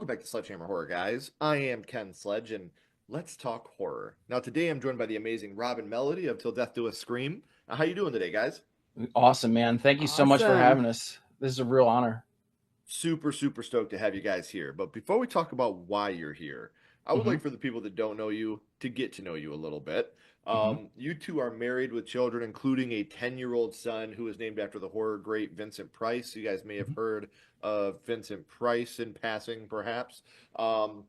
Welcome back to Sledgehammer Horror, guys. I am Ken Sledge, and let's talk horror. Now, today I'm joined by the amazing Robin Melody of Till Death Do Us Scream. How you doing today, guys? Awesome, man. Thank you so much for Awesome. having us. This is a real honor. Super stoked to have you guys here. But before we talk about why you're here, I would hmm like for the people that don't know you to get to know you a little bit. hmm You two are married with children, including a 10-year-old son who is named after the horror great Vincent Price. You guys may have heard of Vincent Price in passing, perhaps. Um,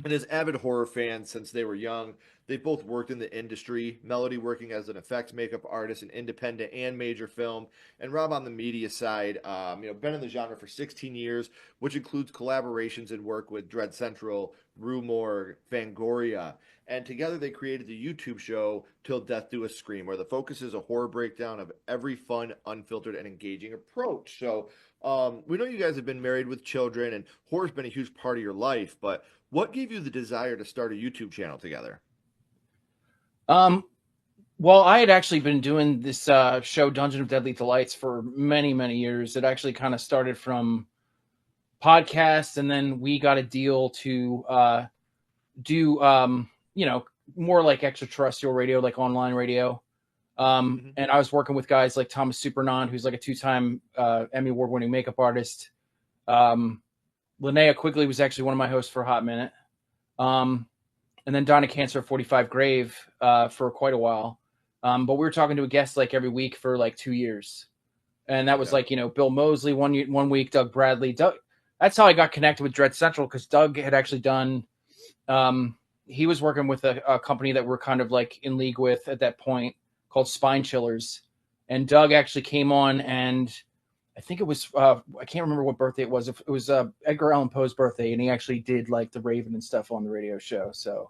and as avid horror fans since they were young, they both worked in the industry. Melody working as an effects makeup artist in independent and major film, and Rob on the media side. Been in the genre for 16 years, which includes collaborations and work with Dread Central, Rue Morgue, Fangoria, and together they created the YouTube show Till Death Do Us Scream, where the focus is a horror breakdown of every fun, unfiltered, and engaging approach. So we know you guys have been married with children, and horror's been a huge part of your life, but what gave you the desire to start a YouTube channel together? Um, well, I had actually been doing this show, Dungeon of Deadly Delights, for many, many years. It actually kind of started from podcasts, and then we got a deal to do, more like extraterrestrial radio, like online radio. Hmm. And I was working with guys like Thomas Supernon, who's like a two-time Emmy Award-winning makeup artist. Linnea Quigley was actually one of my hosts for a hot minute. Um, and then Donna Cancer 45 Grave for quite a while. But we were talking to a guest like every week for like 2 years. And that was Okay. like, Bill Mosley one week, Doug Bradley. That's how I got connected with Dread Central, because Doug had actually done, he was working with a company that we're kind of like in league with at that point called Spine Chillers. And Doug actually came on, and I think it was, I can't remember what birthday it was. It was Edgar Allan Poe's birthday, and he actually did like the Raven and stuff on the radio show. So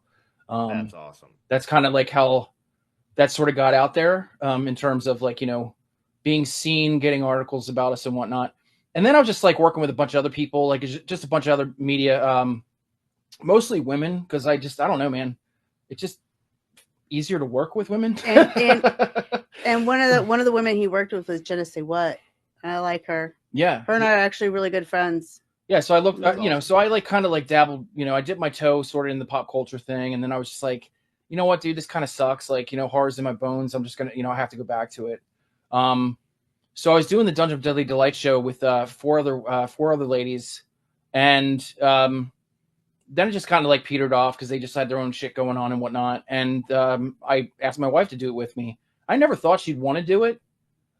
That's um, awesome. that's kind of like how that sort of got out there, in terms of like, being seen, getting articles about us and whatnot. And then I was just like working with a bunch of other people, like just a bunch of other media, mostly women, because I don't know, man. It's just easier to work with women. And one of the women he worked with was Jenna Say What. I like her. Yeah. Her and I are actually really good friends. Yeah, so I looked, That's awesome. so I like kind of like dabbled, I dipped my toe sort of in the pop culture thing, and then I was just like, you know what, dude, this kind of sucks. Like, horror's in my bones. I'm just gonna, I have to go back to it. So I was doing the Dungeon of Deadly Delight show with four other ladies, and then it just kind of like petered off because they just had their own shit going on and whatnot. And I asked my wife to do it with me. I never thought she'd want to do it.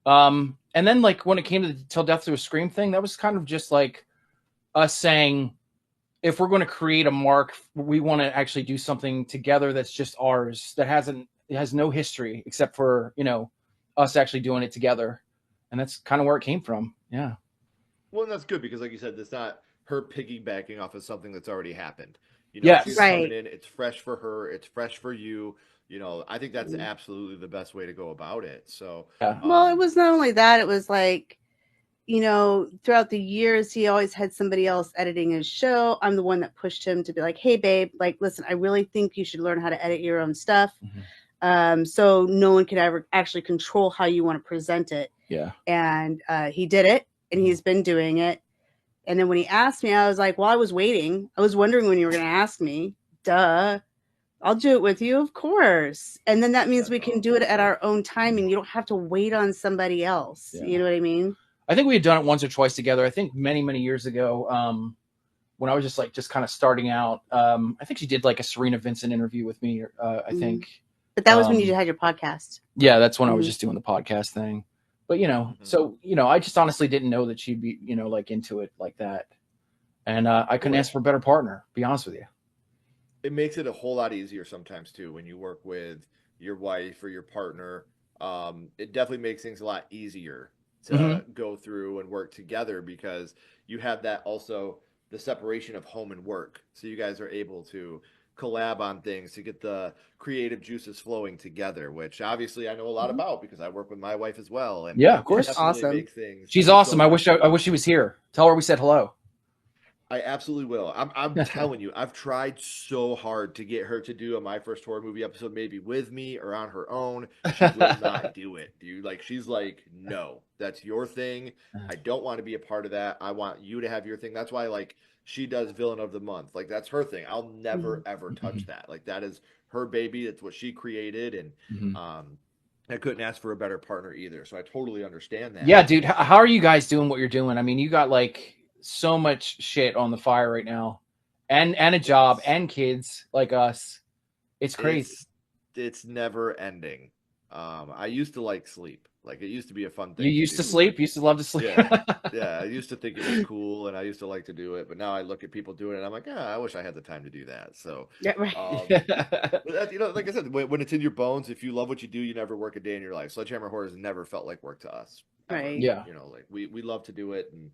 And then like when it came to the Till Death Do a Scream thing, that was kind of just like us saying, if we're going to create a mark, we want to actually do something together that's just ours, that has no history except for, us actually doing it together. And that's kind of where it came from. Yeah. Well, and that's good because, like you said, it's not her piggybacking off of something that's already happened. She's Yes. coming Right. in, it's fresh for her, it's fresh for you. I think that's absolutely the best way to go about it. So, Yeah. Well, it was not only that, it was like, throughout the years, he always had somebody else editing his show. I'm the one that pushed him to be like, hey, babe, like, listen, I really think you should learn how to edit your own stuff. So no one can ever actually control how you want to present it. Yeah. And he did it, and he's been doing it. And then when he asked me, I was like, well, I was waiting. I was wondering when you were going to ask me. Duh. I'll do it with you, of course. And then that means That's we can awesome. do it at our own time, and you don't have to wait on somebody else. Yeah. You know what I mean? I think we had done it once or twice together. I think many, many years ago, when I was just kind of starting out. I think she did like a Serena Vincent interview with me. I think. But that was when you had your podcast. Yeah, that's when I was Mhm. just doing the podcast thing. But Mhm. so I just honestly didn't know that she'd be like into it like that, and I couldn't Well, ask for a better partner. To be honest with you. it makes it a whole lot easier sometimes too when you work with your wife or your partner. It definitely makes things a lot easier hmm to go through and work together because you have that also the separation of home and work. So you guys are able to collab on things to get the creative juices flowing together, which obviously I know a lot about because I work with my wife as well. And Yeah, of it course. That's definitely awesome. makes things She's so awesome. I much wish she was here. Tell her we said hello. I absolutely will. I'm telling you, I've tried so hard to get her to do a My First Horror Movie episode, maybe with me or on her own. She will not do it, dude. Like she's like, no, that's your thing. I don't want to be a part of that. I want you to have your thing. That's why like she does Villain of the Month. Like that's her thing. I'll never Mhm. ever touch that. Like that is her baby. It's what she created, and Mhm. I couldn't ask for a better partner either. So I totally understand Yeah, that. dude, how are you guys doing what you're doing? I mean, you got like so much shit on the fire right now, and a job It's and kids like us. It's crazy. it's it's never ending. I used to like sleep. Like it used to be a fun You thing to used to do. Like sleep. You used to love to sleep. yeah, yeah. I used to think it was cool, and I used to like to do it. But now I look at people doing it, and I'm like, I wish I had the time to do that. So, Yeah, right. but that, like I said, when it's in your bones, if you love what you do, you never work a day in your life. Sledgehammer Horror has never felt like work to us ever. Right. Yeah. Like we love to do it, and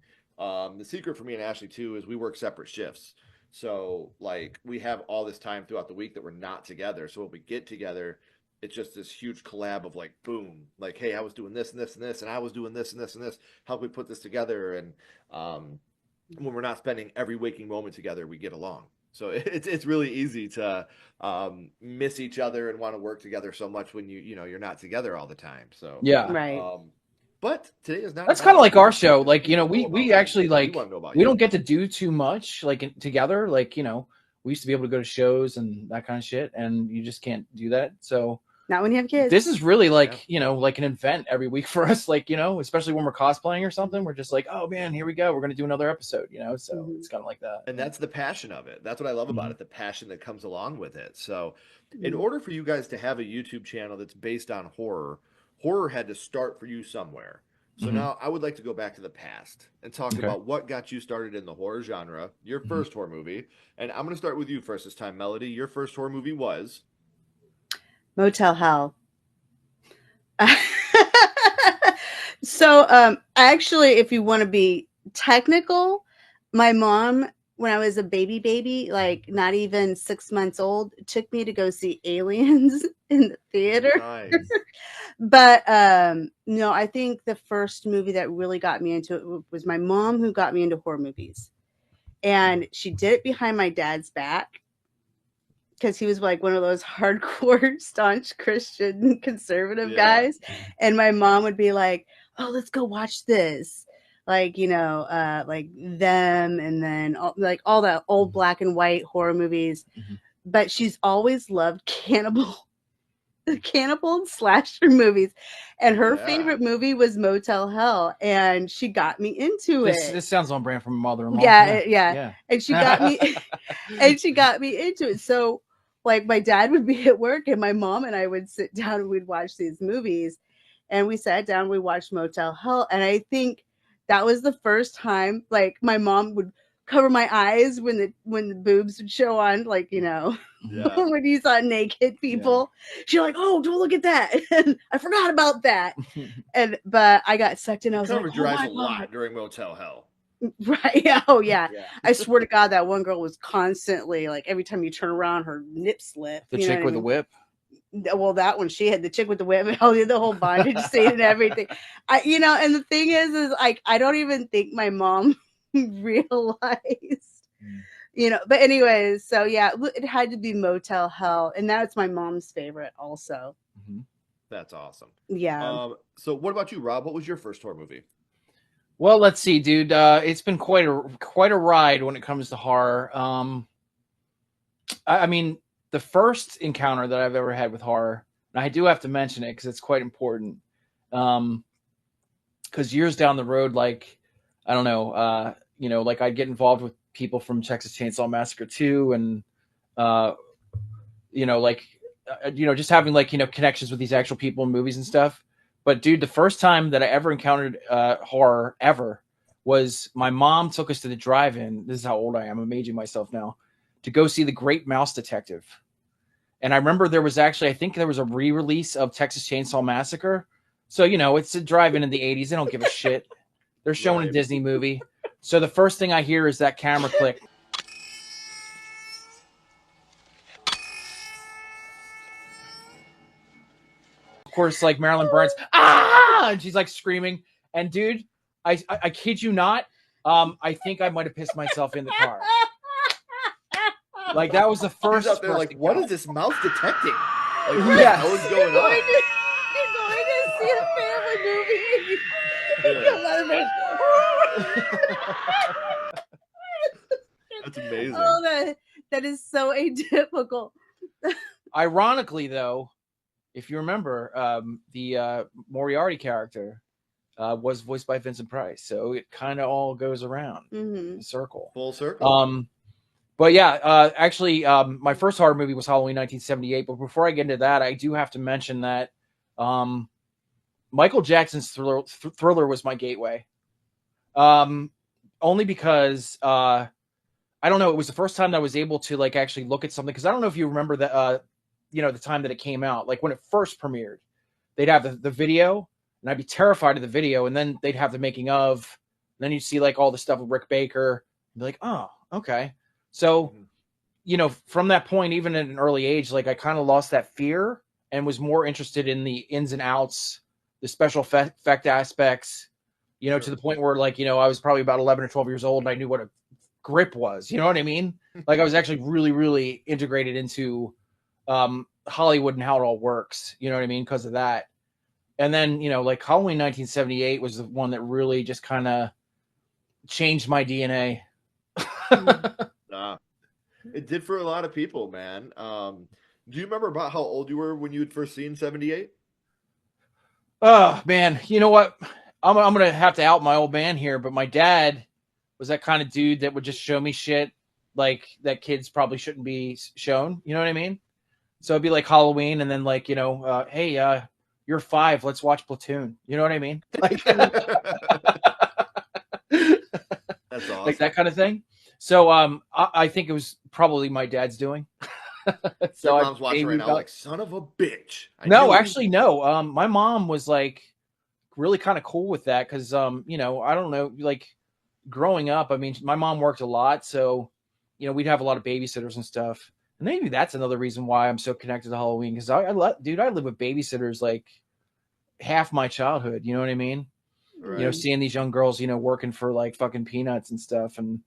the secret for me and Ashley too is we work separate shifts. So like we have all this time throughout the week that we're not together. So when we get together, it's just this huge collab of like boom, like hey, I was doing this and this and this, and I was doing this and this and this. How can we put this together? And when we're not spending every waking moment together, we get along. So it's really easy to miss each other and want to work together so much when you're not together all the time. So, Yeah. Right. but today is not That's kind of about like our you. show. It's Like, you know, all about we me. actually We like want to know about we don't you. get to do too much like together. Like, you know, we used to be able to go to shows and that kind of shit, and you just can't do that. So Not when you have kids. this is really Yeah. like, you know, like an event every week for us. Like, you know, especially when we're cosplaying or something, we're just like, oh man, here we go. We're gonna do another episode. You know, so Mhm. it's kind of like that. And that's the passion of it. That's what I love about Mhm. it, the passion that comes along with it. So, in Mhm. order for you guys to have a YouTube channel that's based on horror, horror had to start for you somewhere. So Mhm. now I would like to go back to the past and talk Okay. about what got you started in the horror genre, your Mhm. first horror movie. And I'm going to start with you first this time, Melody. Your first horror movie was Motel Hell. So, actually, if you want to be technical, my mom, when I was a baby, like not even 6 months old, took me to go see Aliens in the theater. nice. But no, I think the first movie that really got me into it was my mom, who got me into horror movies, and she did it behind my dad's back because he was like one of those hardcore, staunch Christian conservative Yeah. guys. And my mom would be like, "Oh, let's go watch this." Like, like them, and then like all the old Mhm. black and white horror movies. Mhm. But she's always loved cannibal and slasher movies. And her Yeah. favorite movie was Motel Hell. And she got me into it. This sounds on brand for my mother-in-law. Yeah, Yeah. yeah. Yeah. And she got me and she got me into it. So like my dad would be at work and my mom and I would sit down and we'd watch these movies. And we sat down, we watched Motel Hell. And I think that was the first time like my mom would cover my eyes when the boobs would show on, like, Mhm. Yeah. when you saw naked Yeah. people. She's like, "Oh, don't look at that." And I forgot about that. But I got sucked in. I You was like, covered "Oh your eyes my a god." lot during Motel Hell. Right. Yeah. Oh yeah. Yeah. I swear to God, that one girl was constantly like every time you turn around, her nip slip. The You know chick what I with the mean? whip. Well, that one, she had the chick with the whip, the whole bondage scene and everything. And the thing is like I don't even think my mom realized. Mm. But anyways, so yeah, it had to be Motel Hell, and that's my mom's favorite also. Mhm. That's awesome. Yeah. So what about you, Rob? What was your first horror movie? Well, let's see, dude. It's been quite a ride when it comes to horror. I mean, the first encounter that I've ever had with horror, and I do have to mention it because it's quite important. Because years down the road, like I don't know, like I'd get involved with people from Texas Chainsaw Massacre 2, and uh, like just having like connections with these actual people in movies and stuff. But dude, the first time that I ever encountered horror ever was my mom took us to the drive-in. This is how old I am. I'm aging myself now. To go see The Great Mouse Detective. And I remember I think there was a re-release of Texas Chainsaw Massacre. So, it's a drive-in in the 80s. They don't give a shit. They're showing a Right. Disney movie. So the first thing I hear is that camera click. Of course, like Marilyn Burns, ah, and she's like screaming. And dude, I kid you not, I think I might have pissed myself in the car. Like that was the He's first. out there first like, to what go. is this mouse detecting? Like, what the Yes. hell is going on? You're going to see a family movie. Yeah. That's amazing. Oh, that is so atypical. Ironically, though, if you remember, the Moriarty character was voiced by Vincent Price, so it kind of all goes around the circle. Full circle. But yeah, actually, my first horror movie was Halloween 1978. But before I get into that, I do have to mention that Michael Jackson's Thriller was my gateway. Only because I don't know, it was the first time that I was able to like actually look at something, because I don't know if you remember that the time that it came out, like when it first premiered, they'd have the video, and I'd be terrified of the video, and then they'd have the making of, and then you'd see like all the stuff with Rick Baker, and be like, oh, okay. So, from that point, even at an early age, like I kind of lost that fear and was more interested in the ins and outs, the special effect aspects, Sure. to the point where like, I was probably about 11 or 12 years old, and I knew what a grip was, you know what I mean? Like I was actually really, really integrated into Hollywood and how it all works, you know what I mean? Because of that. And then, like Halloween 1978 was the one that really just kind of changed my DNA. It did for a lot of people, man. Do you remember about how old you were when you had first seen 78? Oh, man. You know what? I'm going to have to out my old man here, but my dad was that kind of dude that would just show me shit like that kids probably shouldn't be shown. You know what I mean? So it'd be like Halloween, and then like, hey, you're 5, let's watch Platoon. You know what I mean? Like, That's awesome. Like that kind of thing. So I think it was probably my dad's doing. So your mom's watching right now like, son of a bitch. No. My mom was like really kind of cool with that because, I don't know, like growing up, I mean, my mom worked a lot. So, we'd have a lot of babysitters and stuff. And maybe that's another reason why I'm so connected to Halloween, because I lived with babysitters like half my childhood. You know what I mean? Right. Seeing these young girls, working for like fucking peanuts and stuff. And,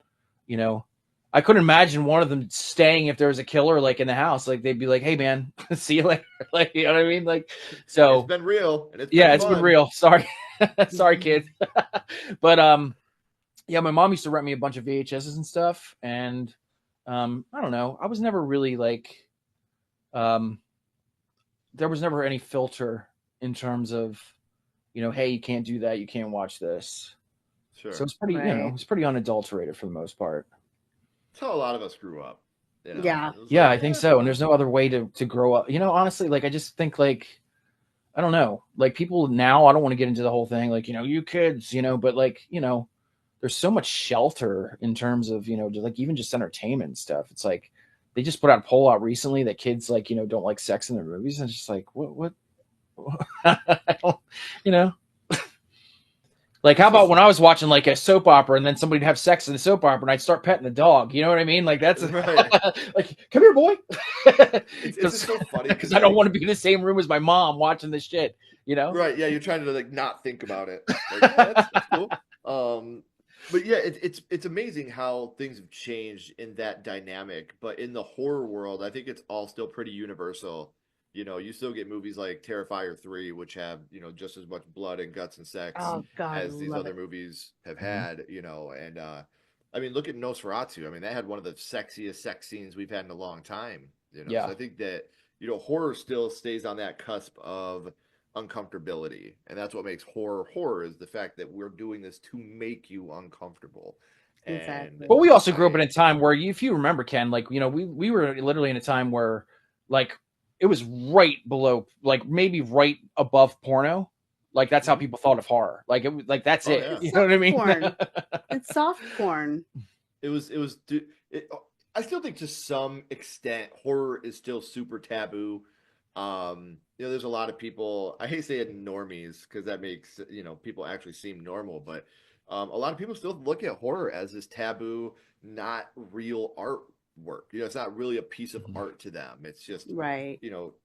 I couldn't imagine one of them staying if there was a killer like in the house. Like they'd be like, "Hey man, see you later." Like, you know what I mean? Like, so it's been real. And it's been real. Sorry, sorry, kid. But yeah, my mom used to rent me a bunch of VHSs and stuff, and I don't know. I was never really like, there was never any filter in terms of, hey, you can't do that, you can't watch this. Sure. So it's pretty, it's pretty unadulterated for the most part. That's how a lot of us grew up. Yeah. Yeah, I think so. And there's no other way to grow up. Honestly, like I just think like, I don't know, like people now, I don't want to get into the whole thing, like, you kids, but like, there's so much shelter in terms of, like even just entertainment and stuff. It's like they just put out a poll out recently that kids like, don't like sex in their movies. And it's just like, what? I don't, like, how about when I was watching like a soap opera and then somebody'd have sex in the soap opera and I'd start petting the dog? You know what I mean? Like that's right. Like, come here, boy. It's just so funny because I don't want to be in the same room as my mom watching this shit. Right? Yeah, you're trying to like not think about it. Like, that's cool. But yeah, it's amazing how things have changed in that dynamic. But in the horror world, I think it's all still pretty universal. You still get movies like Terrifier 3, which have, just as much blood and guts and sex as these other movies have had, and I mean, look at Nosferatu. I mean, that had one of the sexiest sex scenes we've had in a long time, Yeah. So I think that, horror still stays on that cusp of uncomfortability, and that's what makes horror is the fact that we're doing this to make you uncomfortable. Exactly. But we also grew up in a time where, if you remember, Ken, like, we were literally in a time where like it was right below, like maybe right above porno. Like that's how people thought of horror. Like it was like, that's it. Yeah. You know what I mean? Porn. It's soft porn. I still think to some extent horror is still super taboo. There's a lot of people, I hate saying normies because that makes, people actually seem normal, but a lot of people still look at horror as this taboo, not real artwork. It's not really a piece of art to them. It's just, right.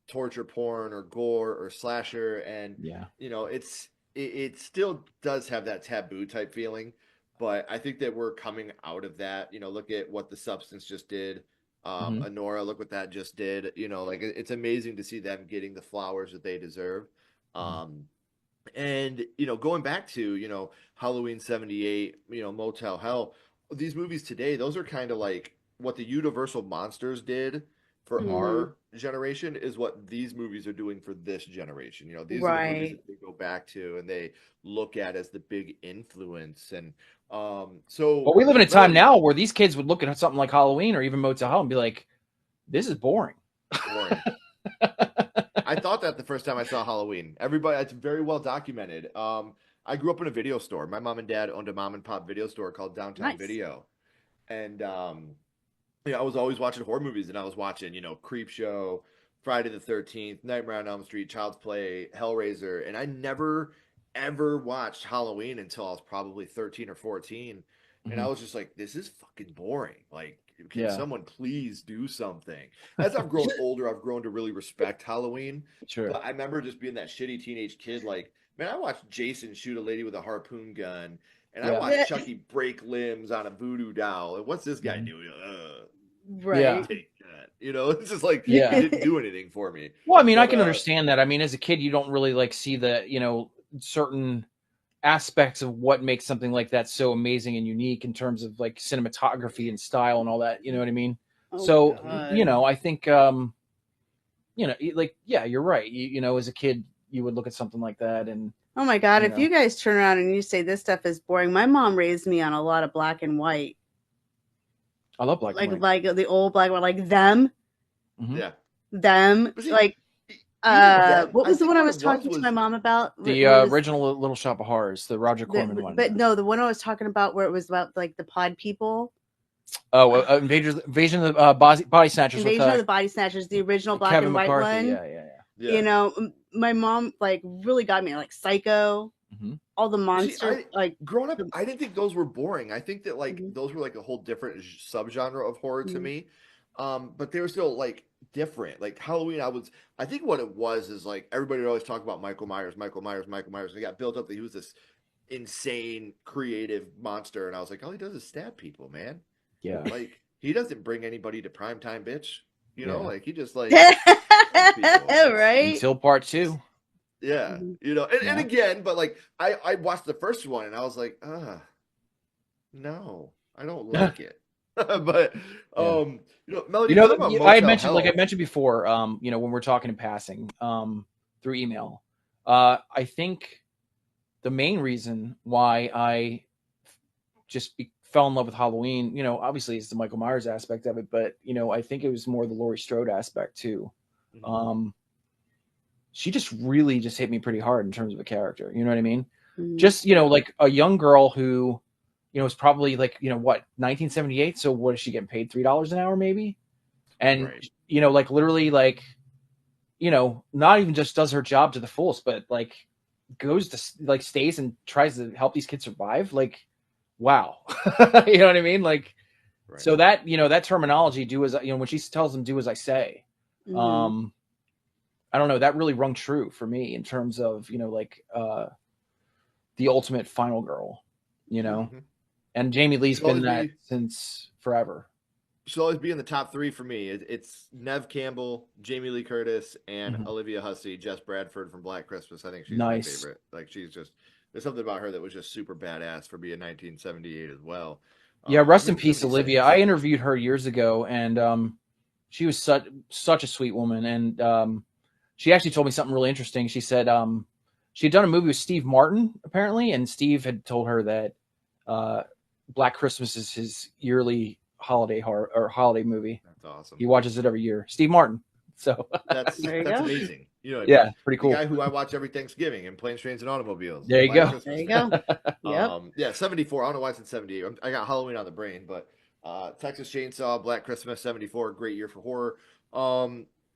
Torture porn or gore or slasher. And, it still does have that taboo type feeling. but I think that we're coming out of that. Look at what The Substance just did. Mhm. Honora, look what that just did. Like it's amazing to see them getting the flowers that they deserve. Mhm. Um, and going back to Halloween 78, Motel Hell, these movies today, those are kind of like what the Universal monsters did for Mhm. our generation is what these movies are doing for this generation. These are the movies Right. that they go back to and they look at as the big influence. And so But we live in a time Melody, now where these kids would look at something like Halloween or even Motel Hell and be like, "This is boring." boring. I thought that the first time I saw Halloween. Everybody, it's very well documented. I grew up in a video store. My mom and dad owned a mom and pop video store called Downtown Nice. Video, and I was always watching horror movies, and I was watching, Creep Show, Friday the 13th, Nightmare on Elm Street, Child's Play, Hellraiser, and I never ever watched Halloween until I was probably 13 or 14, and I Mhm. was just like, this is fucking boring. Like, can Yeah, someone please do something? As I've grown older, I've grown to really respect Halloween, sure. but I remember just being that shitty teenage kid, like, man, I watched Jason shoot a lady with a harpoon gun. And I Yeah. watched Chucky break limbs on a voodoo doll. And what's this guy Mhm. doing? Yeah. Right. Take that. It's just like it Yeah. didn't do anything for me. Well, I mean, I But can understand that. I mean, as a kid, you don't really like see the, certain aspects of what makes something like that so amazing and unique in terms of like cinematography and style and all that. You know what I mean? Oh So, mhm. God. I think, like, yeah, you're right. As a kid, you would look at something like that and, Oh my God. you If know, you guys turn around and you say this stuff is boring, my mom raised me on a lot of black and white, I love black and white. like the old black and white, like them, Hmm. Yeah. But see, like even then, what I was the think one I what was it was talking to my was mom about? The Where it was original Little Shop of Horrors, the Roger Corman one. but no, the one I was talking about where it was about like the pod people. Oh, Invasion of the Body Snatchers with Invasion of the Body Snatchers, the original black Kevin and white McCarthy. one. Yeah, yeah, yeah. My mom like really got me like Psycho, yeah. Hmm. all the Well, see, monster like growing up, the, I didn't think those were boring. I think that like mhm, those were like a whole different subgenre of horror to mhm. me. But they were still like different. Like Halloween, I think what it was is like everybody would always talk about Michael Myers, Michael Myers, Michael Myers. And it got built up that he was this insane creative monster, and I was like, all he does is stab people, man. Yeah, Like he doesn't bring anybody to primetime, bitch. yeah. Like he just like stabs people. That's Right? Until part two. yeah, Mhm. and Yeah, again, but like I watched the first one and I was like, no, I don't like it. But yeah. Melody, talking about I had Motel mentioned, like I Hell. mentioned before, when we're talking in passing, through email, I think the main reason why I just fell in love with Halloween, obviously it's the Michael Myers aspect of it, but I think it was more the Laurie Strode aspect too. Mhm. Um, she just really just hit me pretty hard in terms of a character. You know what I mean? Mhm. Just like a young girl who, was probably like what 1978. So what is she getting paid $3 an hour maybe? And Right. like literally like not even just does her job to the fullest, but like goes to like stays and tries to help these kids survive. Like wow, you know what I mean? Like Right. so that that terminology do as when she tells them do as I say. Mhm. Um, I don't know, that really rung true for me in terms of like the ultimate final girl, you know. Mhm. And Jamie Lee's She'll been always that be since forever. she'll always be in the top three for me. It's Nev Campbell, Jamie Lee Curtis, and Mhm. Olivia Hussey. Jess Bradford from Black Christmas. I think she's my Nice. favorite. Like she's just there's something about her that was just super badass for being 1978 as well. Yeah, Or rest in maybe peace, Olivia. 76. I interviewed her years ago, and she was such a sweet woman. And she actually told me something really interesting. She said she had done a movie with Steve Martin apparently, and Steve had told her that uh, Black Christmas is his yearly holiday horror or holiday movie. That's awesome. He watches it every year. Steve Martin. So That's There you that's go. amazing. You know what I mean? yeah, pretty The cool. guy who I watch every Thanksgiving in Planes, Trains, and Automobiles, There you Black go. There Christmas you fan. go. Yep. Yeah, 74. I don't know why I said 78. I got Halloween on the brain, but Texas Chainsaw, Black Christmas, 74, great year for horror.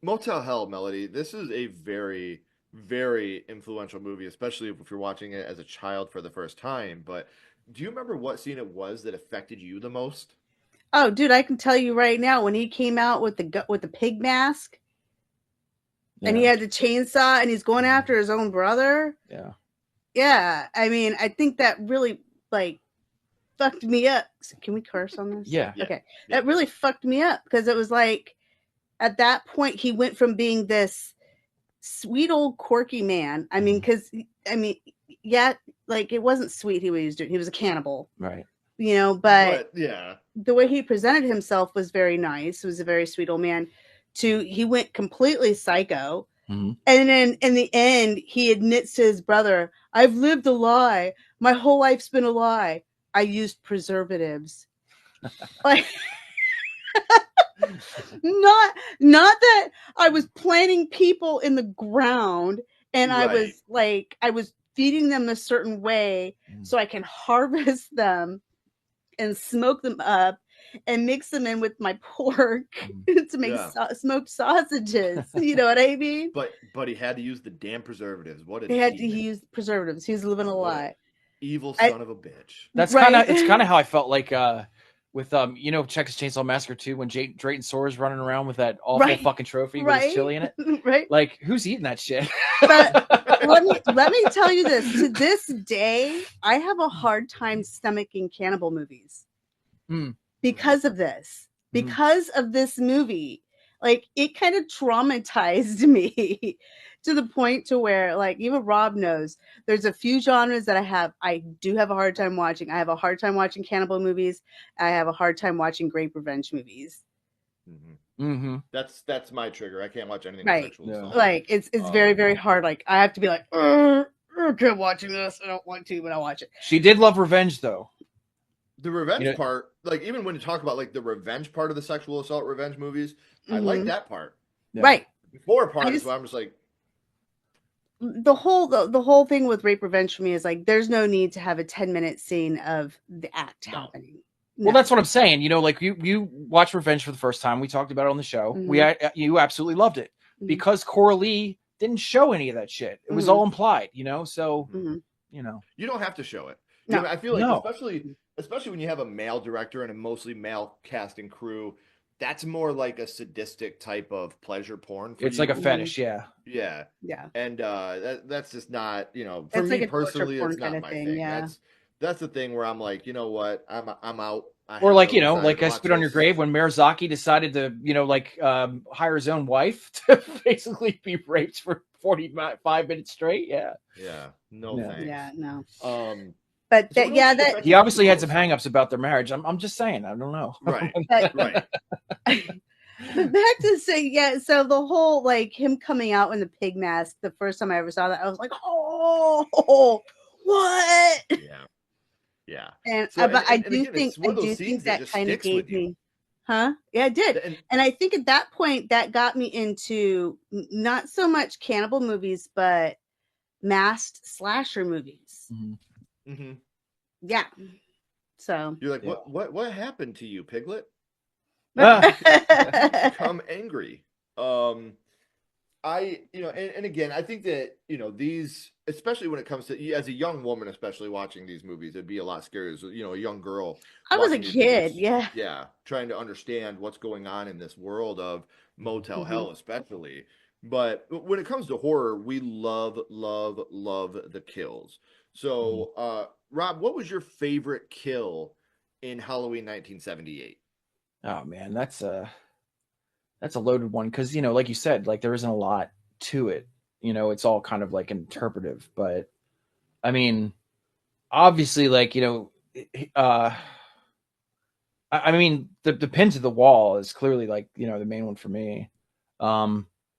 Motel Hell, Melody. This is a very, very influential movie, especially if you're watching it as a child for the first time. But do you remember what scene it was that affected you the most? Oh, dude, I can tell you right now when he came out with the pig mask and he Yeah. had the chainsaw and he's going after his own brother. Yeah. Yeah, I mean, I think that really like fucked me up. Can we curse on this? Yeah. Okay. Yeah. That really fucked me up because it was like at that point he went from being this sweet old quirky man. I mean, because yeah, like it wasn't sweet he was doing. He was a cannibal, Right. you know. But yeah, the way he presented himself was very nice. He was a very sweet old man. He went completely psycho. Mm-hmm. And then in the end, he admits to his brother, I've lived a lie. My whole life's been a lie. I used preservatives. Like, not that I was planting people in the ground and Right. I was feeding them a certain way so I can harvest them and smoke them up and mix them in with my pork to make smoked sausages. You know what I mean? But he had to use the damn preservatives. What a He had to demon. use preservatives. He was living a lie. Evil son of a bitch. That's Right. kind of how I felt like with Texas Chainsaw Massacre 2 when Drayton Sore's running around with that awful fucking trophy with his chili in it. Right. Like, who's eating that shit? But let me tell you this. To this day, I have a hard time stomaching cannibal movies. Because of this. Because of this movie. Like, it kind of traumatized me to the point to where, like, even Rob knows there's a few genres that I do have a hard time watching. I have a hard time watching cannibal movies. I have a hard time watching grape revenge movies. That's my trigger. I can't watch anything sexual. Yeah. Like, it's very, very hard. Like, I have to be like, I can't watching this. I don't want to, but I watch it. She did love revenge, though. The revenge part, like, even when you talk about, like, the revenge part of the sexual assault revenge movies, I like that part. Yeah. Right. Before part is where I'm just like... The whole thing with rape revenge for me is, like, there's no need to have a 10-minute scene of the act happening. No. Well, that's what I'm saying. Like, you watch Revenge for the first time. We talked about it on the show. You absolutely loved it. Because Coralie didn't show any of that shit. It was all implied, so, You don't have to show it. No. I feel like, especially when you have a male director and a mostly male cast and crew, that's more like a sadistic type of pleasure porn. It's like a fetish, yeah. Yeah. And that's just not, for it's me like personally, it's not my thing. Yeah. That's the thing where I'm like, you know what, I'm out. Or like, like I Spit on Your Grave when Miyazaki decided to, hire his own wife to basically be raped for 45 minutes straight. Yeah. Yeah. No thanks. Yeah, no. But he obviously had some hangups about their marriage. I'm just saying, I don't know. Right. Right. But back to say, so the whole, like, him coming out in the pig mask, the first time I ever saw that, I was like, oh, what? Yeah. And but I do think that kind of gave me, yeah, it did. And I think at that point that got me into not so much cannibal movies, but masked slasher movies. Yeah. So you're like, what happened to you, Piglet? Become angry. And again, I think that, these, especially when it comes to, as a young woman, especially watching these movies, it'd be a lot scarier as, a young girl. I was a kid, movies, yeah. Trying to understand what's going on in this world of Motel Hell, especially. But when it comes to horror, we love the kills. So, Rob, what was your favorite kill in Halloween 1978? Oh man, that's a loaded one because like you said, like there isn't a lot to it. It's all kind of like interpretive. But I mean, obviously, like I mean, the pin to the wall is clearly like the main one for me.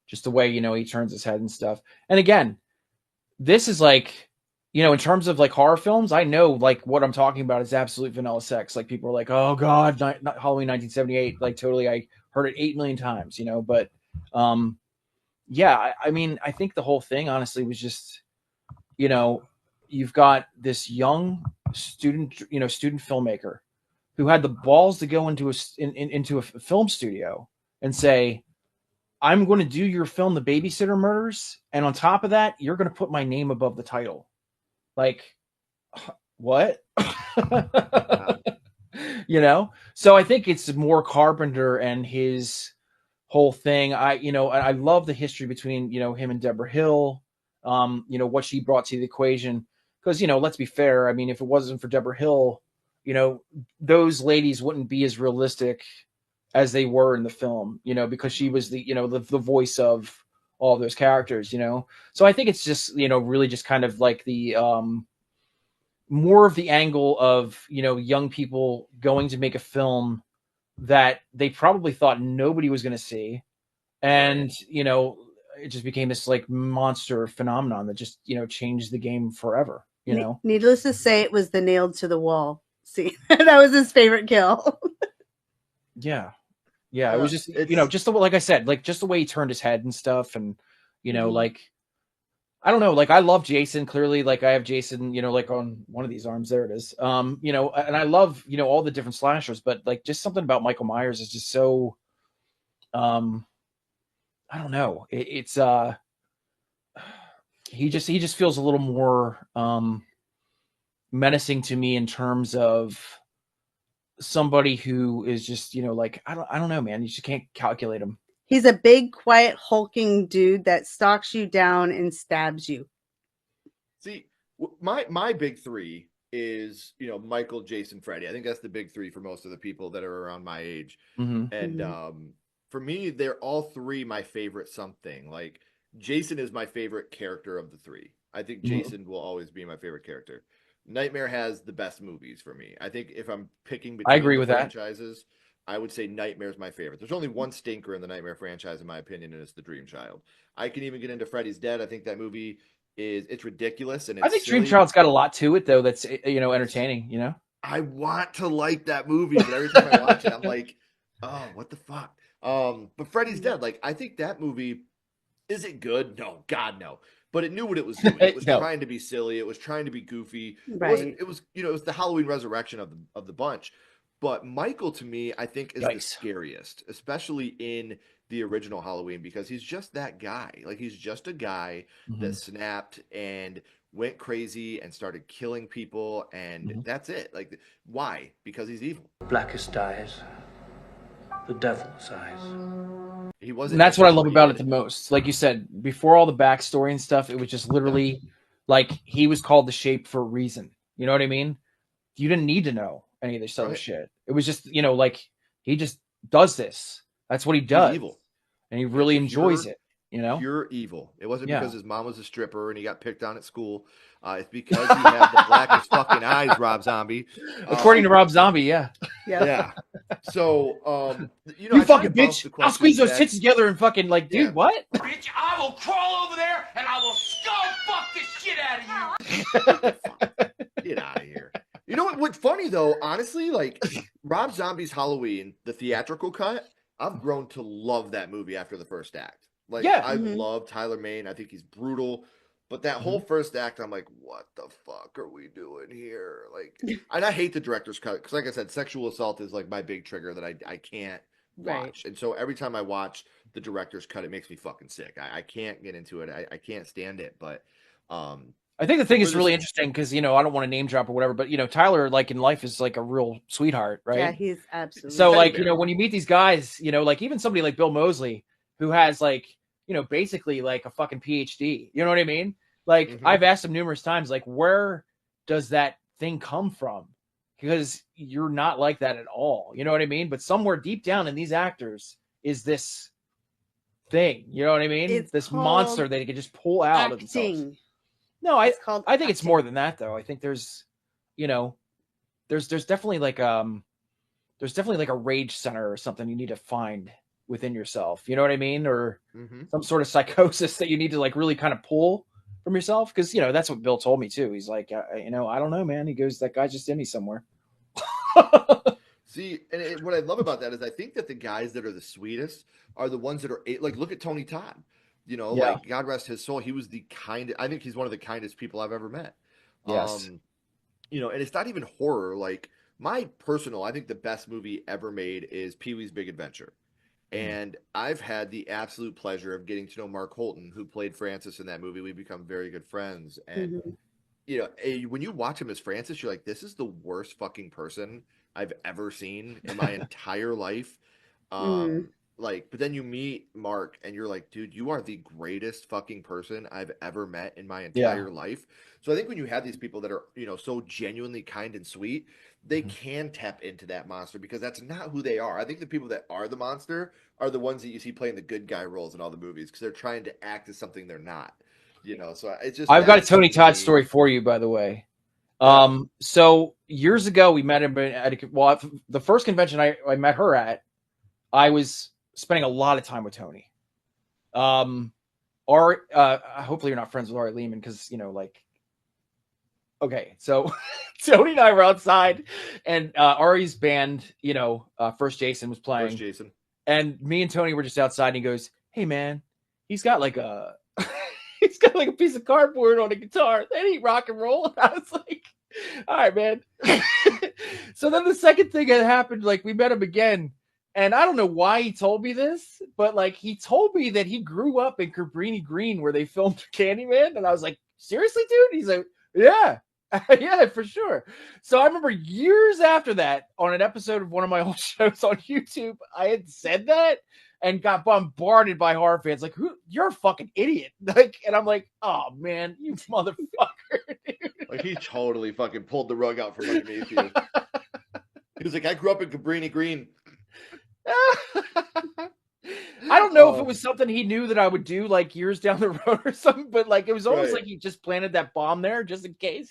Just the way he turns his head and stuff. And again, this is like. In terms of like horror films, I know like what I'm talking about is absolute vanilla sex. Like people are like, oh God, not Halloween 1978. Like totally, I heard it 8 million times, But I mean, I think the whole thing honestly was just, you've got this young student, student filmmaker who had the balls to go into a film studio and say, I'm going to do your film, The Babysitter Murders. And on top of that, you're going to put my name above the title. Like, what? So I think it's more Carpenter and his whole thing. I love the history between, him and Deborah Hill, what she brought to the equation. Because, let's be fair. I mean, if it wasn't for Deborah Hill, those ladies wouldn't be as realistic as they were in the film, because she was the voice of all of those characters, So I think it's just, really just kind of like the more of the angle of, young people going to make a film that they probably thought nobody was going to see. And, it just became this like monster phenomenon that just, changed the game forever, Needless to say, it was the nailed to the wall scene. That was his favorite kill. Yeah. It was just, just the, like I said, like just the way he turned his head and stuff. And, like, I don't know, like I love Jason clearly. Like I have Jason, like on one of these arms, there it is. And I love, all the different slashers, but like just something about Michael Myers is just so, I don't know. It's he just feels a little more menacing to me in terms of somebody who is just, like I don't know, man. You just can't calculate him. He's a big, quiet, hulking dude that stalks you down and stabs you. See, my big three is, Michael, Jason, Freddy. I think that's the big three for most of the people that are around my age. Mm-hmm. And for me, they're all three my favorite something. Like Jason is my favorite character of the three. I think Jason will always be my favorite character. Nightmare has the best movies for me. I think if I'm picking between I agree with franchises, I would say Nightmare's my favorite. There's only one stinker in the Nightmare franchise, in my opinion, and it's The Dream Child. I can even get into Freddy's Dead. I think that movie it's ridiculous, and it's I think silly. Dream Child's got a lot to it though. That's entertaining. I want to like that movie, but every time I watch it, I'm like, oh, what the fuck? But Freddy's Dead, like I think that movie, is it good? No, God no. But it knew what it was doing. It was trying to be silly. It was trying to be goofy. Right. It was it was the Halloween resurrection of the bunch. But Michael, to me, I think is the scariest, especially in the original Halloween, because he's just that guy. Like he's just a guy that snapped and went crazy and started killing people, and that's it. Like why? Because he's evil. Blackest eyes, the devil's eyes. He wasn't. And that's what I love about it the most. Like you said, before all the backstory and stuff, it was just literally like he was called the Shape for a reason. You know what I mean? You didn't need to know any of this other shit. It was just, like he just does this. That's what he does. He's evil. And he really enjoys it. Pure evil. It wasn't because his mom was a stripper and he got picked on at school. It's because he had the blackest fucking eyes, Rob Zombie. According to Rob Zombie, yeah. So, you fucking bitch, I'll squeeze those tits together and fucking like, dude, what? Bitch, I will crawl over there and I will skull fuck the shit out of you. Get out of here. You know what's funny though, honestly, like Rob Zombie's Halloween, the theatrical cut, I've grown to love that movie after the first act. Like I love Tyler Mane. I think he's brutal. But that whole first act, I'm like, what the fuck are we doing here? Like, and I hate the director's cut because, like I said, sexual assault is like my big trigger that I can't watch. Right. And so every time I watch the director's cut, it makes me fucking sick. I can't get into it. I can't stand it. But I think the thing is really interesting because, I don't want to name drop or whatever, but, Tyler, like in life is like a real sweetheart, right? Yeah, he's absolutely. So like, when you meet these guys, like even somebody like Bill Moseley who has like, basically like a fucking PhD, you know what I mean? Like I've asked him numerous times, like, where does that thing come from? Because you're not like that at all. You know what I mean? But somewhere deep down in these actors is this thing, you know what I mean? It's this monster that he can just pull out of themselves. No, I think it's more than that though. I think there's, there's definitely like a rage center or something you need to find within yourself. You know what I mean? Or some sort of psychosis that you need to like really kind of pull from yourself. Cause that's what Bill told me too. He's like, I don't know, man. He goes, that guy's just in me somewhere. See, and what I love about that is I think that the guys that are the sweetest are the ones that are like, look at Tony Todd, like God rest his soul. He was I think he's one of the kindest people I've ever met. Yes. And it's not even horror. Like I think the best movie ever made is Pee-wee's Big Adventure. And I've had the absolute pleasure of getting to know Mark Holton, who played Francis in that movie. We've become very good friends. And, when you watch him as Francis, you're like, this is the worst fucking person I've ever seen in my entire life. like, but then you meet Mark and you're like, dude, you are the greatest fucking person I've ever met in my entire life. So I think when you have these people that are, so genuinely kind and sweet, they can tap into that monster because that's not who they are. I think the people that are the monster are the ones that you see playing the good guy roles in all the movies because they're trying to act as something they're not. So it's just I've got a that's Tony to Todd me- story for you, by the way. Yeah. So years ago, we met him at the first convention I met her at. I was spending a lot of time with Tony. Hopefully you're not friends with Ari Lehman because okay, so Tony and I were outside, and Ari's band, First Jason was playing, First Jason. and me and Tony were just outside, and he goes, "Hey man, he's got like a he's got like a piece of cardboard on a guitar. That ain't rock and roll." And I was like, "All right, man." So then the second thing that happened, like we met him again. And I don't know why he told me this, but like he told me that he grew up in Cabrini Green where they filmed Candyman. And I was like, seriously, dude? He's like, yeah, yeah, for sure. So I remember years after that on an episode of one of my old shows on YouTube, I had said that and got bombarded by horror fans. Like, you're a fucking idiot. Like, and I'm like, oh man, you motherfucker, dude. Like he totally fucking pulled the rug out from underneath you. He was like, I grew up in Cabrini Green. I don't know if it was something he knew that I would do like years down the road or something, but like it was almost like he just planted that bomb there just in case,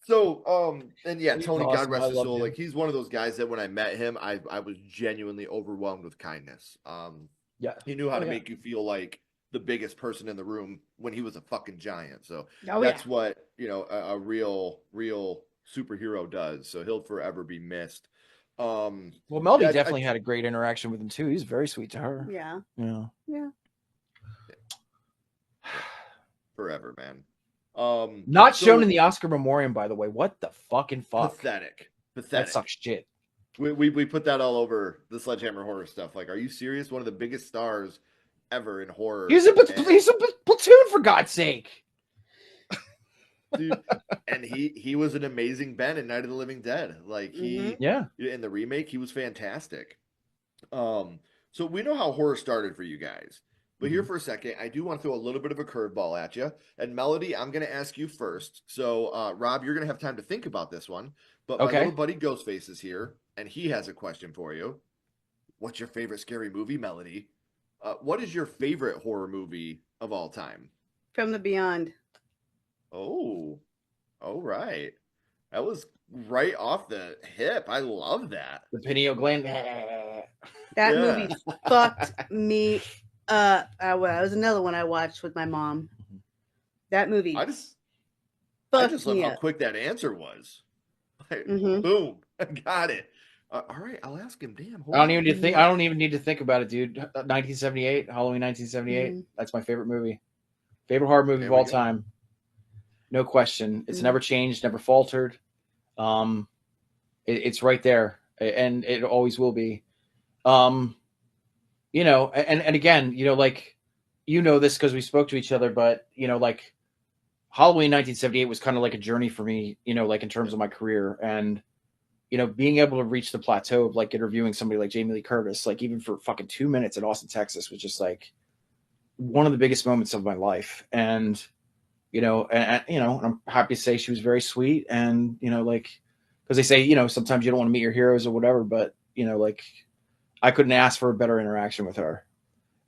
So, and yeah, He's Tony, awesome. God rest I his love soul. him. Like he's one of those guys that when I met him, I was genuinely overwhelmed with kindness. Yeah, he knew how to make you feel like the biggest person in the room when he was a fucking giant. So that's what a real superhero does. So he'll forever be missed. Well, Melody definitely had a great interaction with him too. He's very sweet to her. Yeah. Forever, man. Not shown in the Oscar memoriam, by the way. What the fucking fuck? Pathetic. That sucks shit. We put that all over the Sledgehammer horror stuff. Like, are you serious? One of the biggest stars ever in horror. He's a platoon, for God's sake. Dude, and he was an amazing Ben in Night of the Living Dead. Like in the remake, he was fantastic. So we know how horror started for you guys. But here for a second, I do want to throw a little bit of a curveball at you. And Melody, I'm going to ask you first. So, Rob, you're going to have time to think about this one. But my little buddy Ghostface is here, and he has a question for you. What's your favorite scary movie, Melody? What is your favorite horror movie of all time? From the Beyond. Oh, all right. That was right off the hip. I love that. The pineal gland. That movie fucked me up. That was another one I watched with my mom. That movie. I just love how quick that answer was. Like, boom, I got it. All right, I'll ask him. Damn. I don't even need to think about it, dude. 1978, Halloween 1978. That's my favorite movie. Favorite horror movie of all time. No question. It's never changed, never faltered. It's right there, and it always will be. And again, like, this because we spoke to each other, but like Halloween 1978 was kind of like a journey for me, like in terms of my career, and being able to reach the plateau of like interviewing somebody like Jamie Lee Curtis, like even for fucking 2 minutes in Austin, Texas, was just like one of the biggest moments of my life. And I'm happy to say she was very sweet, and like, because they say sometimes you don't want to meet your heroes or whatever, but like I couldn't ask for a better interaction with her,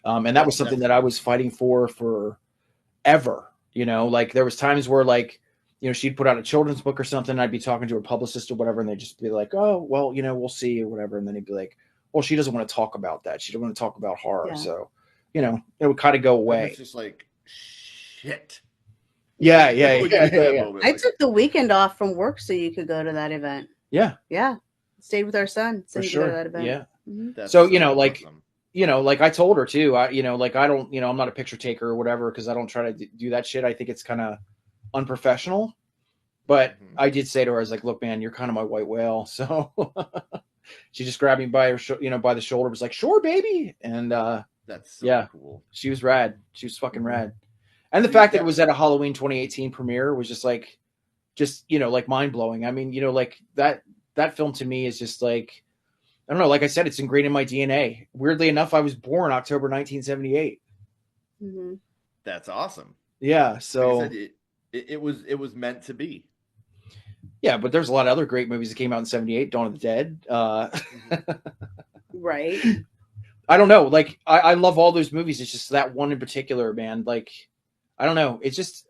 and that was something that I was fighting for forever. Like there was times where like she'd put out a children's book or something, and I'd be talking to her publicist or whatever, and they'd just be like, oh well, we'll see or whatever, and then he'd be like, well, she doesn't want to talk about that, she doesn't want to talk about horror, so it would kind of go away. It's just like shit. Yeah. I took the weekend off from work so you could go to that event. Yeah. Stayed with our son so you could go to that event. Yeah. Mm-hmm. So like awesome. Like I told her too, like I don't, I'm not a picture taker or whatever, because I don't try to do that shit. I think it's kind of unprofessional. But I did say to her, I was like, look, man, you're kind of my white whale. So she just grabbed me by her, by the shoulder, was like, sure, baby. And that's so cool. She was rad. She was fucking rad. And the fact that it was at a Halloween 2018 premiere was just like mind blowing. I mean, like that that film to me is just like, I don't know. Like I said, it's ingrained in my DNA. Weirdly enough, I was born October 1978. Mm-hmm. That's awesome. Yeah. Like So I said, it was meant to be. yeah, but there's a lot of other great movies that came out in '78. Dawn of the Dead. Right. I don't know. Like I love all those movies. It's just that one in particular, man. Like I don't know. It's just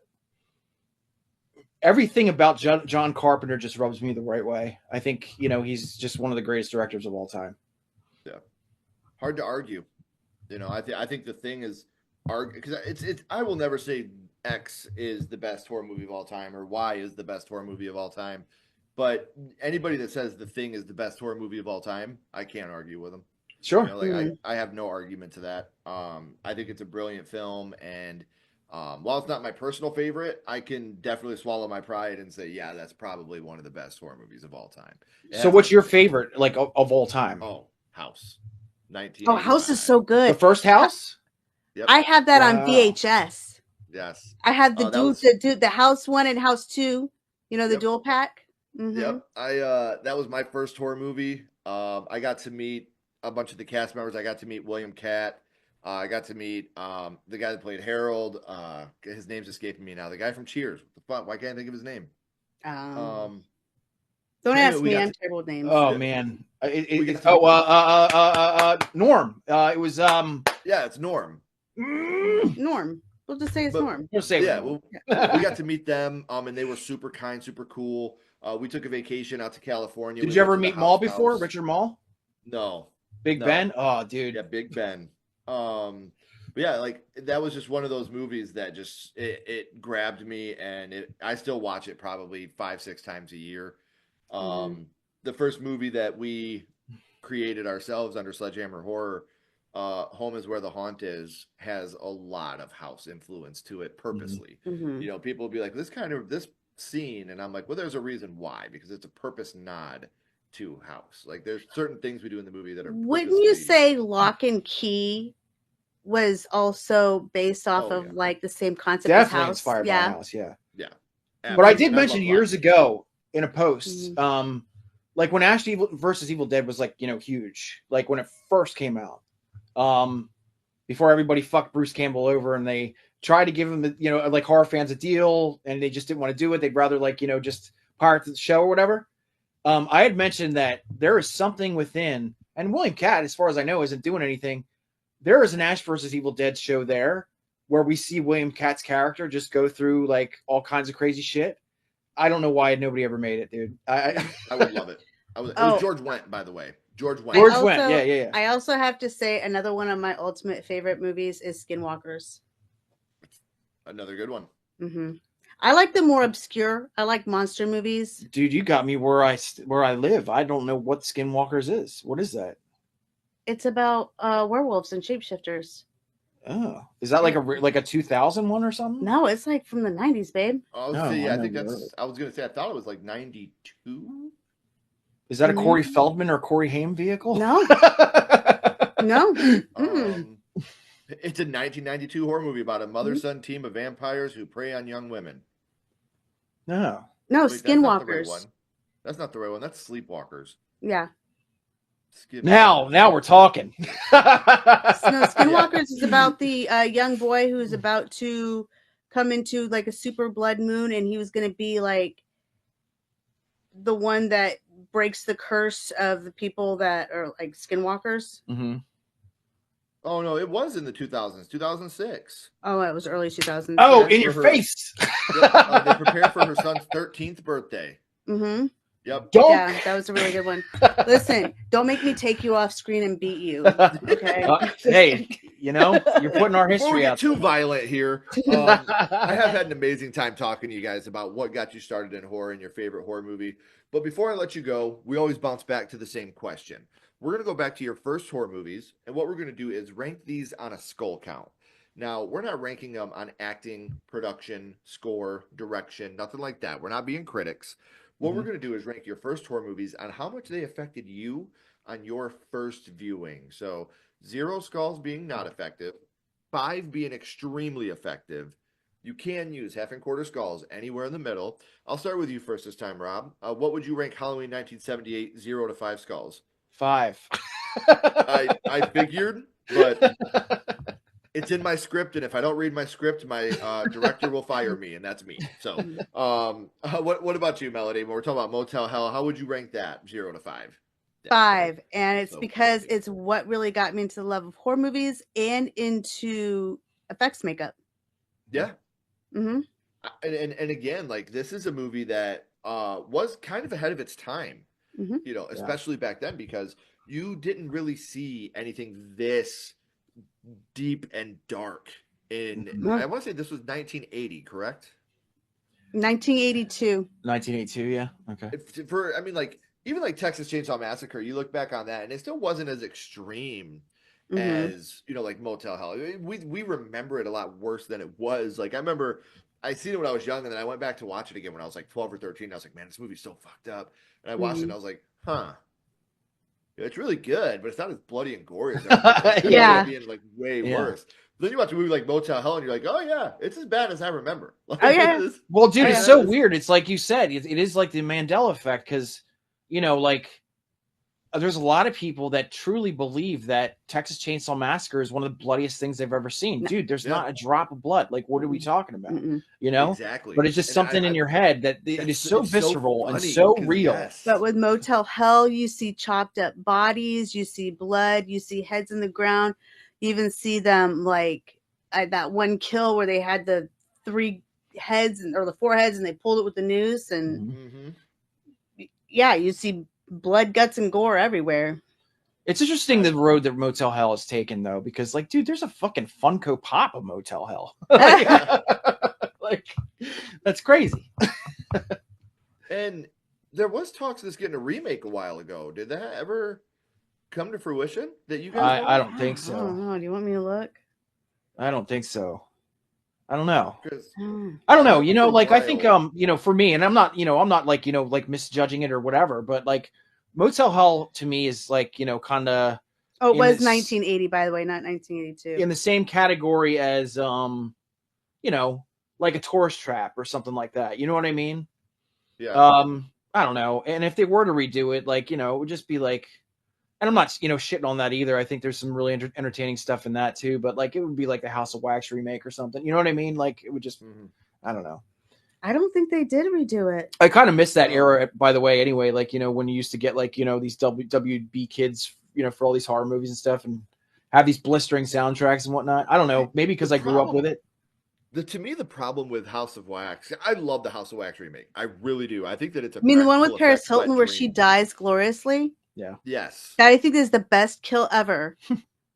everything about John Carpenter just rubs me the right way. I think he's just one of the greatest directors of all time. Yeah, hard to argue. I think the thing is, because it's I will never say X is the best horror movie of all time or Y is the best horror movie of all time, but anybody that says the thing is the best horror movie of all time, I can't argue with them. Sure. I have no argument to that. I think it's a brilliant film, and while it's not my personal favorite, I can definitely swallow my pride and say, yeah, that's probably one of the best horror movies of all time. So, what's your favorite, like of all time? Oh, House, 19. Oh, House is so The good. first House. Yep. I have that on Wow. VHS. Yes. I had the the House 1 and House 2. The Yep. dual pack. Mm-hmm. Yep. That was my first horror movie. I got to meet a bunch of the cast members. I got to meet William Catt. I got to meet the guy that played Harold. His name's escaping me now. The guy from Cheers. What the fuck? Why can't I think of his name? Don't anyway, ask we me. got I'm to- terrible with names. Oh Yeah. man. We get Norm. It was Yeah, it's Norm. Norm. We'll just say it's But- Norm. We'll say Yeah, Norm. we got to meet them, and they were super kind, super cool. We took a vacation out to California. Did We you went ever to the meet Maul House before? House. Richard Maul? No. Big No. Ben? Oh, dude. Yeah, Big Ben. But yeah, like that was just one of those movies that just it grabbed me, and I still watch it probably 5-6 times a year. The first movie that we created ourselves under Sledgehammer Horror, Home is Where the Haunt Is, has a lot of House influence to it purposely. Mm-hmm. People will be like, this scene, and I'm like, well, there's a reason why, because it's a purpose nod to House. Like there's certain things we do in the movie that are Wouldn't you purposely- say Lock and Key was also based off Oh, of yeah. like the same concept Definitely as House? inspired by Yeah. House, yeah. Yeah. But I Absolutely. did And mention love years Lock. ago in a post, like when Ash versus Evil Dead was like, huge, like when it first came out, before everybody fucked Bruce Campbell over and they tried to give him, like horror fans a deal and they just didn't want to do it. They'd rather just pirate the show or whatever. I had mentioned that there is something within, and William Catt, as far as I know, isn't doing anything. There is an Ash versus Evil Dead show there where we see William Catt's character just go through like all kinds of crazy shit. I don't know why nobody ever made it, dude. I would love it. It was George Wendt, by the way. George Wendt. George Wendt, yeah. I also have to say another one of my ultimate favorite movies is Skinwalkers. Another good one. Mm-hmm. I like the more obscure. I like monster movies. Dude, you got me where I live. I don't know what Skinwalkers is. What is that? It's about werewolves and shapeshifters. Oh, is that like a 2000 one or something? No, it's like from the 90s, babe. Oh, No, see, I I think never that's. heard. I was gonna say I thought it was like 92. Is that a Corey Feldman or Corey Haim vehicle? No. No. It's a 1992 horror movie about a mother-son team of vampires who prey on young women. No. No, Wait, that's not the right Skinwalkers. one. That's not the right one. That's Sleepwalkers. Yeah. Now we're talking. No, Skinwalkers is about the young boy who's about to come into like a super blood moon, and he was going to be like the one that breaks the curse of the people that are like Skinwalkers. Mm-hmm. Oh no, it was in the 2000s, 2006. Oh, it was early 2000s. Oh, yeah. in your face. They prepared for her son's 13th birthday. Mm-hmm. Yep. Don't. Yeah, that was a really good one. Listen, don't make me take you off screen and beat you. Okay. Hey, you're putting our Before we history get out. too violent here, I have had an amazing time talking to you guys about what got you started in horror and your favorite horror movie. But before I let you go, we always bounce back to the same question. We're going to go back to your first horror movies, and what we're going to do is rank these on a skull count. Now, we're not ranking them on acting, production, score, direction, nothing like that. We're not being critics. What we're going to do is rank your first horror movies on how much they affected you on your first viewing. So 0 skulls being not effective, 5 being extremely effective. You can use half and quarter skulls anywhere in the middle. I'll start with you first this time, Rob. What would you rank Halloween 1978 0 to 5 skulls? 5. I figured, but it's in my script, and if I don't read my script, my director will fire me, and that's me. So, what about you, Melody? When we're talking about Motel Hell, how would you rank that 0 to 5? 5, and it's So because funny. it's what really got me into the love of horror movies and into effects makeup. Yeah. Mm-hmm. And again, like this is a movie that was kind of ahead of its time, Mhm. you know, especially back then because you didn't really see anything this deep and dark in Mhm. I want to say this was 1980, correct? 1982. 1982, yeah. Okay. For I mean like even like Texas Chainsaw Massacre, you look back on that and it still wasn't as extreme Mhm. as, you know, like Motel Hell. We remember it a lot worse than it was. Like I remember I seen it when I was young and then I went back to watch it again when I was like 12 or 13. I was like, man, this movie's so fucked up. And I watched it and I was like, huh. It's really good, but it's not as bloody and gory as everything. Yeah. Being like way Yeah. worse. Then you watch a movie like Motel Hell and you're like, oh yeah, it's as bad as I remember. Like, Oh, yeah. it is- Well, dude, Oh, it's yeah. so weird. It's like you said, it is like the Mandela effect because, you know, like there's a lot of people that truly believe that Texas Chainsaw Massacre is one of the bloodiest things they've ever seen. No. Dude, there's Yeah. not a drop of blood. Like, what are we talking about? Mm-mm. You know? Exactly. But it's just And something in your head that it is so it's visceral and funny, so 'cause real. yes. But with Motel Hell, you see chopped up bodies, you see blood, you see heads in the ground, you even see them like that one kill where they had the 3 heads or the 4 heads and they pulled it with the noose, and Mhm. yeah, you see blood, guts, and gore everywhere. It's interesting the road that Motel Hell has taken, though, because, like, dude, there's a fucking Funko Pop of Motel Hell. Like, that's crazy. And there was talks of this getting a remake a while ago. Did that ever come to fruition that you guys know I of? don't think I so. don't know. Do you want me to look? I don't think so. I don't know. 'Cause I don't I know. remember You know, for a like I think while- you know, for me, and I'm not like, you know, like misjudging it or whatever, but like Motel Hell to me is like, you know, kind of Oh, it in was this- 1980, by the way, not 1982. in the same category as you know, like a tourist trap or something like that. You know what I mean? Yeah. I don't know. And if they were to redo it, like, you know, it would just be like, and I'm not, you know, shitting on that either. I think there's some really entertaining stuff in that too, but like it would be like the House of Wax remake or something. You know what I mean? Like it would just, I don't know. I don't think they did redo it. I kind of miss that era, by the way, anyway, like, you know, when you used to get like, you know, these WB kids, you know, for all these horror movies and stuff and have these blistering soundtracks and whatnot. I don't know. Maybe because I grew up with it. To me, the problem with House of Wax, I love the House of Wax remake. I really do. I think that it's a. I mean, the one with practical Paris effects Hilton wet where dream. she dies gloriously. Yeah. Yes. That I think is the best kill ever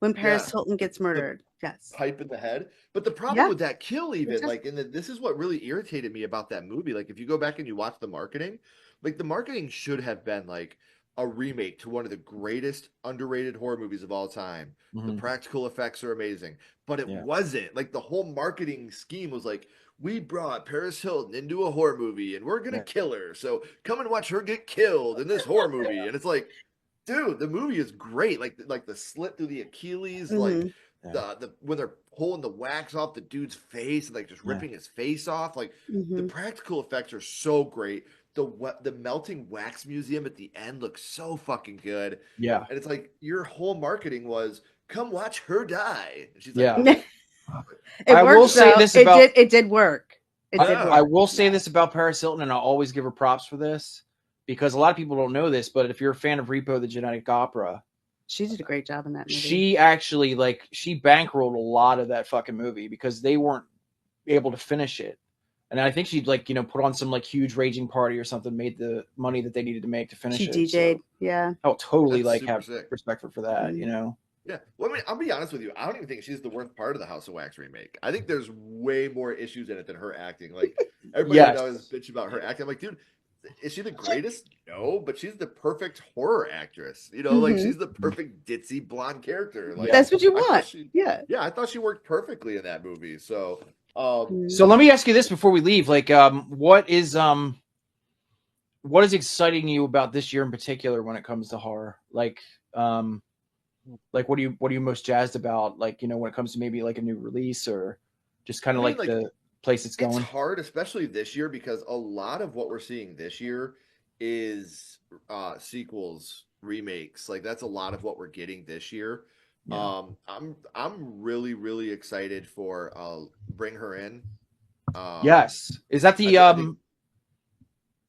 when Paris Yeah. Hilton gets murdered. Yes. Pipe in the head. But the problem Yeah. with that kill, even just- like, and this is what really irritated me about that movie. Like, if you go back and you watch the marketing, like the marketing should have been like a remake to one of the greatest underrated horror movies of all time. The Mhm. practical effects are amazing, but it Yeah. wasn't. Like the whole marketing scheme was like, we brought Paris Hilton into a horror movie and we're gonna Yeah. kill her. So come and watch her get killed in this horror movie. And it's like, dude, the movie is great. Like the slit through the Achilles, like Mhm. the when they're pulling the wax off the dude's face and like just Yeah. ripping his face off. Like the Mhm. practical effects are so great. The melting wax museum at the end looks so fucking good. Yeah. And it's like your whole marketing was come watch her die. And she's Yeah. like, It I worked, will say though. this It about- did work. It did Yeah. work. I will say this about Paris Hilton, and I'll always give her props for this because a lot of people don't know this, but if you're a fan of Repo the Genetic Opera, She did a great job in that movie. she actually like she bankrolled a lot of that fucking movie because they weren't able to finish it. And I think she'd like, you know, put on some like huge raging party or something, made the money that they needed to make to finish She it. DJ'd. So Yeah. I'll totally That's like super have sick. respect for that, you know. yeah. Well, I mean, I'll be honest with you. I don't even think she's the worst part of the House of Wax remake. I think there's way more issues in it than her acting. Like everybody Yes. always bitch about her acting. I'm like, dude, is she the greatest? No, but she's the perfect horror actress. You know, like Mhm. she's the perfect ditzy blonde character. Like That's what you I thought want. she- Yeah. yeah, I thought she worked perfectly in that movie. So, So let me ask you this before we leave. Like, what is exciting you about this year in particular when it comes to horror? Like what are you most jazzed about? Like, you know, when it comes to maybe like a new release or just kind of I mean, like like, the place it's going. It's hard, especially this year, because a lot of what we're seeing this year is sequels, remakes. Like that's a lot of what we're getting this year. Yeah. I'm really really excited for Bring Her In. Yes. Is that I think the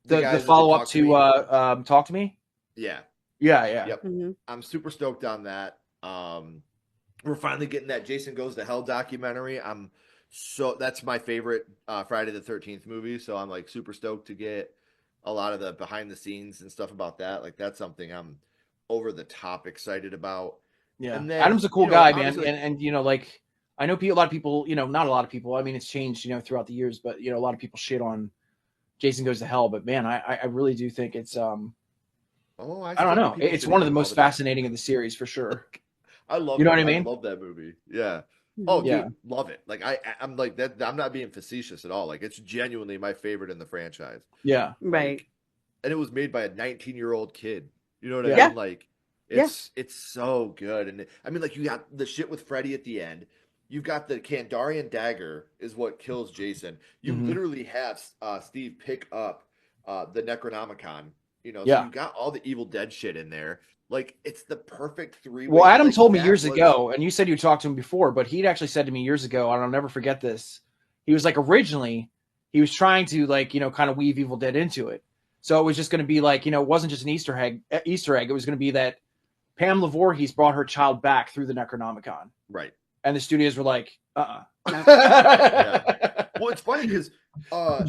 the guys that did follow up Talk to to Me. Talk to Me? Yeah. Yeah, yeah. Yep. Mhm. I'm super stoked on that. We're finally getting that Jason Goes to Hell documentary. That's my favorite Friday the 13th movie. So I'm like super stoked to get a lot of the behind the scenes and stuff about that. Like that's something I'm over the top excited about. Yeah. And then, Adam's a cool guy, man. obviously, And you know, like I know a lot of people, you know, not a lot of people. I mean, it's changed, you know, throughout the years, but you know, a lot of people shit on Jason Goes to Hell, but man, I really do think it's I I don't still get know. people It's shitting one of on the it all most the time. fascinating of the series for sure. I love You know it. what I I mean? love that movie. Yeah. Oh, Yeah. dude, love it. Like I'm like that. I'm not being facetious at all. Like it's genuinely my favorite in the franchise. Yeah. Right. Like, and it was made by a 19-year-old kid. You know what Yeah. I mean? Like, Yeah. it's so good. And I mean, like, you got the shit with Freddy at the end. You've got the Kandarian dagger is what kills Jason. You Mhm. literally have Steve pick up the Necronomicon. So Yeah. you've got all the Evil Dead shit in there. Like, it's the perfect three-way. Well, Adam Like told me that years was ago, and you said you talked to him before, but he'd actually said to me years ago, and I'll never forget this. He was like, originally, he was trying to like, you know, kind of weave Evil Dead into it. So it was just going to be like, you know, it wasn't just an Easter egg. It was going to be that Pam Voorhees brought her child back through the Necronomicon, right. and the studios were like, Yeah. Well, it's funny because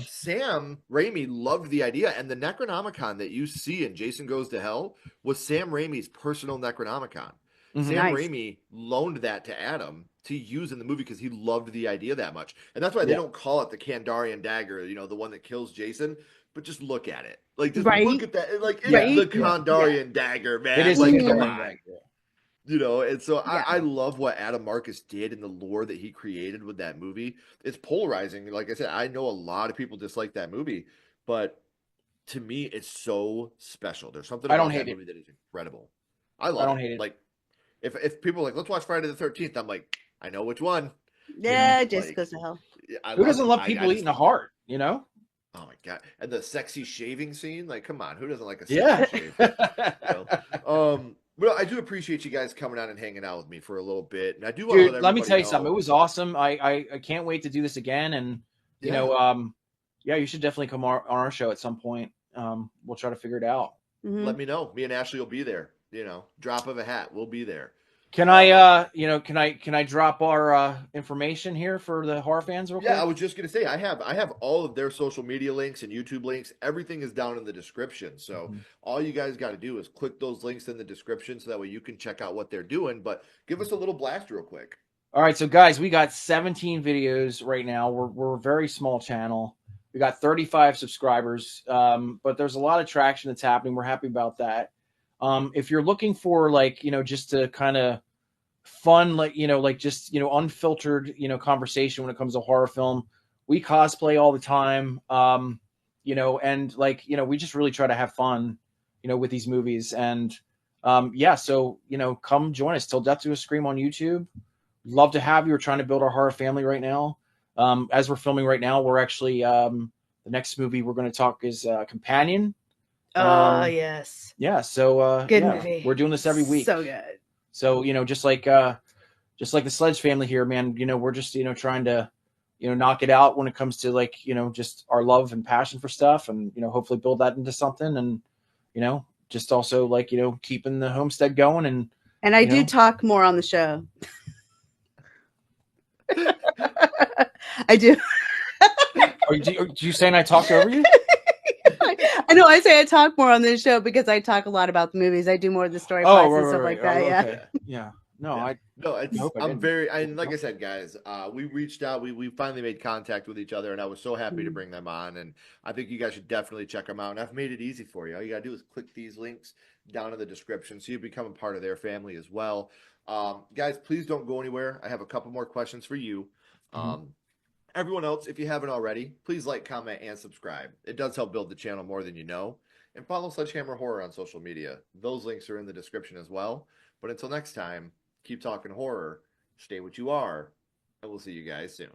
Sam Raimi loved the idea, and the Necronomicon that you see in Jason Goes to Hell was Sam Raimi's personal Necronomicon. Mhm. Sam Nice. Raimi loaned that to Adam to use in the movie because he loved the idea that much, and that's why they Yeah. don't call it the Kandarian dagger, the one that kills Jason. But just look at it, like just Right. look at that, like it's Yeah. the Yeah. Kandarian dagger, man. It is like, the come Kandarian on. dagger. And so Yeah. I love what Adam Marcus did and the lore that he created with that movie. It's polarizing. Like I said, I know a lot of people dislike that movie, but to me, it's so special. There's something I don't about that hate it. movie that is incredible. I I love don't it. hate it. Like if people are like, let's watch Friday the 13th, I'm like, I know which one. Yeah, Jason Like, Goes to Hell. I Who love doesn't it. love I people just, eating a heart? You know? oh my god! And the sexy shaving scene, like, come on, who doesn't like a sexy Yeah. shave? Well, I do appreciate you guys coming out and hanging out with me for a little bit, and I do want to Dude, let let me everybody tell you know. something. It was awesome. I can't wait to do this again. And you Yeah. know, yeah, you should definitely come on our show at some point. We'll try to figure it out. Mhm. Let me know. Me and Ashley will be there. Drop of a hat, we'll be there. Can I, can I drop our information here for the horror fans real quick? Yeah, I was just gonna say I have all of their social media links and YouTube links. Everything is down in the description. So all you guys got to do is click those links in the description, so that way you can check out what they're doing. But give us a little blast real quick. All right, so guys, we got 17 videos right now. We're a very small channel. We got 35 subscribers, but there's a lot of traction that's happening. We're happy about that. If you're looking for just to kind of fun, just unfiltered, conversation when it comes to horror film, we cosplay all the time. And we just really try to have fun, with these movies. And so come join us. Till Death Do Us Scream on YouTube. Love to have you. We're trying to build our horror family right now. As we're filming right now, we're actually the next movie we're going to talk is Companion. Oh, yes. Yeah, so Good movie. we're doing this every week. So good. So just like the Sledge family here, man, we're just trying to knock it out when it comes to just our love and passion for stuff, and hopefully build that into something, and just also keeping the homestead going. And I do talk more on the show. I do. Are you saying I talked over you? I know. I say I talk more on this show because I talk a lot about the movies. I do more of the story plots and stuff like that. Oh, Yeah. okay. Yeah. No, Yeah. I hope I I'm didn't. very, and like I said, guys, we reached out, we finally made contact with each other, and I was so happy to bring them on. And I think you guys should definitely check them out. And I've made it easy for you. All you gotta do is click these links down in the description, so you become a part of their family as well. Guys, please don't go anywhere. I have a couple more questions for you. Everyone else, if you haven't already, please like, comment, and subscribe. It does help build the channel more than you know. And follow Sledgehammer Horror on social media. Those links are in the description as well. But until next time, keep talking horror, stay what you are, and we'll see you guys soon.